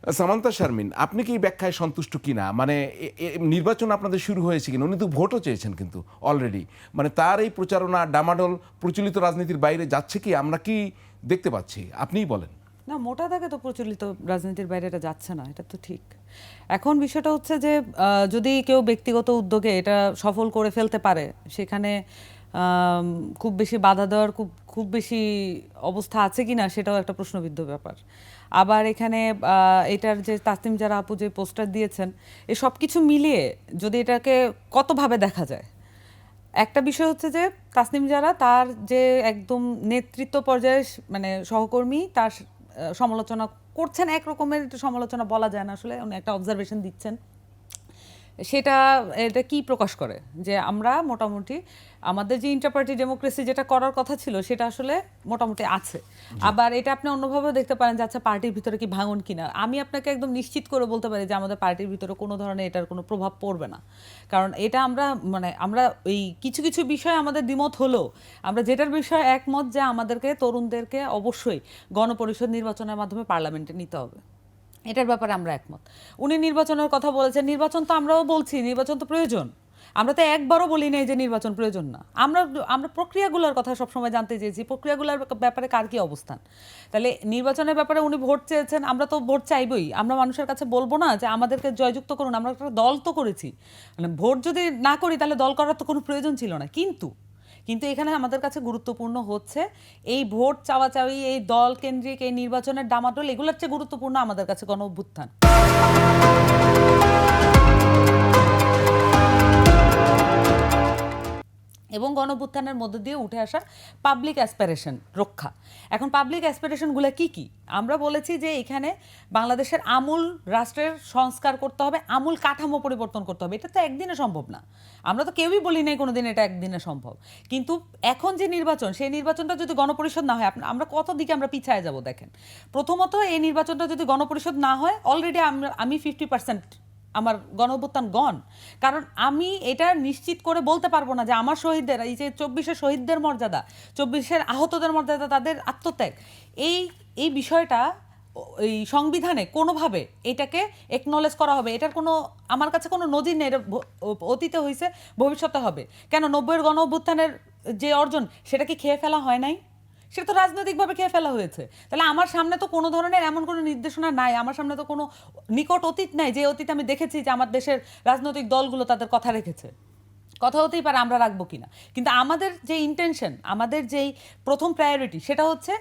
সামান্তা শারমিন, আপনি কি এই ব্যাখ্যায় সন্তুষ্ট কিনা? মানে নির্বাচন আপনাদের শুরু হয়েছে কিনা? উনি তো ভোটও চেয়েছেন কিন্তু অলরেডি। মানে তার এই প্রচারণা ডামাডোল প্রচলিত রাজনীতির বাইরে যাচ্ছে কি, আমরা কি দেখতে পাচ্ছি? আপনিই বলেন। না, মোটা দাগে তো প্রচলিত রাজনীতির বাইরে এটা যাচ্ছে না, এটা তো ঠিক। এখন বিষয়টা হচ্ছে যে যদি কেউ ব্যক্তিগত উদ্যোগে এটা সফল করে ফেলতে পারে, সেখানে খুব বেশি বাধা দেওয়ার খুব বেশি অবস্থা আছে কিনা সেটাও একটা প্রশ্নবিদ্ধ ব্যাপার। আবার এখানে এটার যে তাসনিম জারা আপু যে পোস্টার দিয়েছেন, এ সব কিছু মিলিয়ে যদি এটাকে কতভাবে দেখা যায়, একটা বিষয় হচ্ছে যে তাসনিম জারা তার যে একদম নেতৃত্ব পর্যায়ে মানে সহকর্মী তার সমালোচনা করছেন, এক রকমের সমালোচনা বলা যায় না আসলে, উনি একটা অবজারভেশন দিচ্ছেন। এটা কি প্রকাশ করে যে আমরা মোটামুটি আমাদের যে ইন্টারপার্টি ডেমোক্রেসি যেটা করার কথা ছিল সেটা আসলে মোটামুটি আছে। আবার এটা আপনি অন্যভাবেও দেখতে পারেন যে আচ্ছা পার্টির ভিতরে কি ভাঙন কিনা। আমি আপনাকে একদম নিশ্চিত করে বলতে পারি যে আমাদের পার্টির ভিতরে কোনো ধরনের এটার কোনো প্রভাব পড়বে না। কারণ এটা আমরা এই কিছু কিছু বিষয়ে আমাদের দ্বিমত হলেও আমরা যেটার বিষয়ে একমত যে আমাদেরকে তরুণদেরকে অবশ্যই গণপরিষদ নির্বাচনের মাধ্যমে পার্লামেন্টে নিতে হবে, এটার ব্যাপারে আমরা একমত। উনি নির্বাচনের কথা বলেছেন, নির্বাচন তো আমরাও বলছি নির্বাচন তো প্রয়োজন। আমরা তো একবারও বলি নাই যে নির্বাচন প্রয়োজন না। আমরা আমরা প্রক্রিয়াগুলোর কথা সবসময় জানতে চেয়েছি, প্রক্রিয়াগুলোর ব্যাপারে কার কি অবস্থান। তাহলে নির্বাচনের ব্যাপারে উনি ভোট চেয়েছেন, আমরা তো ভোট চাইবই। আমরা মানুষের কাছে বলবো না যে আমাদেরকে জয়যুক্ত করুন, আমরা একটা দল তো করেছি। মানে ভোট যদি না করি তাহলে দল করার তো কোনো প্রয়োজন ছিল না। কিন্তু এখানে আমাদের কাছে গুরুত্বপূর্ণ হচ্ছে এই ভোট চাওয়াচাওয়ি, এই দল কেন্দ্রিক এই নির্বাচনের ডামাডোল, এগুলোর চেয়ে গুরুত্বপূর্ণ আমাদের কাছে গণ অভ্যুত্থান এবং গণঅভ্যুত্থানের মধ্য দিয়ে উঠে আসা পাবলিক অ্যাসপিরেশন রক্ষা। এখন পাবলিক অ্যাসপিরেশনগুলো কি কি? আমরা বলেছি যে এখানে বাংলাদেশের আমূল রাষ্ট্রের সংস্কার করতে হবে, আমূল কাঠামো পরিবর্তন করতে হবে। এটা তো একদিনে সম্ভব না, আমরা তো কেউই বলি নাই কোনোদিন এটা একদিনে সম্ভব। কিন্তু এখন যে নির্বাচন, সেই নির্বাচনটা যদি গণপরিষদ না হয়, আমরা কত দিকে আমরা পিছায় যাব দেখেন। প্রথমত এই নির্বাচনটা যদি গণপরিষদ না হয়, অলরেডি আমি 50% আমার গণঅভ্যুত্থান গণ। কারণ আমি এটা নিশ্চিত করে বলতে পারবো না যে আমার শহীদদের, এই যে 24-এর শহীদদের মর্যাদা, 24-এর আহতদের মর্যাদা, তাদের আত্মত্যাগ, এই এই বিষয়টা এই সংবিধানে কোনোভাবে এটাকে একনলেজ করা হবে, এটার কোনো আমার কাছে কোনো নজির নেই। অতীতে হয়েছে, ভবিষ্যতে হবে। কেন 90-এর গণ অভ্যুত্থানের যে অর্জন, সেটা কি খেয়ে ফেলা হয় নাই? সেটা তো রাজনৈতিকভাবে খেয়ে ফেলা হয়েছে। তাহলে আমার সামনে তো কোনো ধরনের এমন কোনো নির্দেশনা নাই, আমার সামনে তো কোনো নিকট অতীত নাই যে অতীত আমি দেখেছি যে আমার দেশের রাজনৈতিক দলগুলো তাদের কথা রেখেছে। কথা হতেই পারে আমরা রাখবো কিনা, কিন্তু আমাদের যে ইন্টেনশন, আমাদের যেই প্রথম প্রায়োরিটি, সেটা হচ্ছে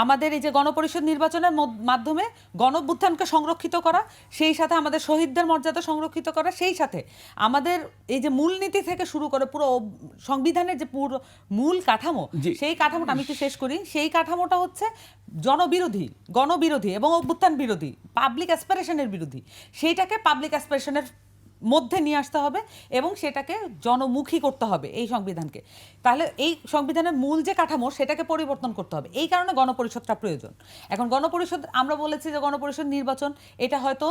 আমাদের এই যে গণপরিষদ নির্বাচনের মাধ্যমে গণঅভ্যুত্থানকে সংরক্ষিত করা, সেই সাথে আমাদের শহীদদের মর্যাদা সংরক্ষিত করা, সেই সাথে আমাদের এই যে মূলনীতি থেকে শুরু করে পুরো সংবিধানের যে পুরো মূল কাঠামো, সেই কাঠামোটা আমি একটু শেষ করি। সেই কাঠামোটা হচ্ছে জনবিরোধী, গণবিরোধী এবং অভ্যুত্থান বিরোধী, পাবলিক অ্যাসপিরেশনের বিরোধী। সেইটাকে পাবলিক অ্যাসপিরেশনের মধ্যে নিয়ে আসতে হবে এবং সেটাকে জনমুখী করতে হবে এই সংবিধানকে। তাহলে এই সংবিধানের মূল যে কাঠামো, সেটাকে পরিবর্তন করতে হবে। এই কারণে গণপরিষদটা প্রয়োজন। এখন গণপরিষদ, আমরা বলেছি যে গণপরিষদ নির্বাচন, এটা হয়তো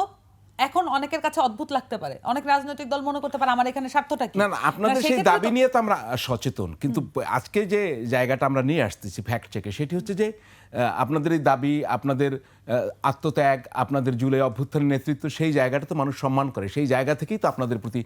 এখন অনেকের কাছে অদ্ভুত লাগতে পারে, অনেক রাজনৈতিক দল মনে করতে পারে আমার এখানে স্বার্থটা কি। না না, আপনাদের সেই দাবি নিয়ে তো আমরা সচেতন, কিন্তু আজকে যে জায়গাটা আমরা নিয়ে আসতেছি ফ্যাক্ট চেকে, সেটি হচ্ছে যে আপনাদের এই দাবি, আপনাদের আত্মত্যাগ, আপনাদের জুলাই অভ্যুত্থানের নেতৃত্ব, সেই জায়গাটা তো মানুষ সম্মান করে, সেই জায়গা থেকেই তো আপনাদের প্রতি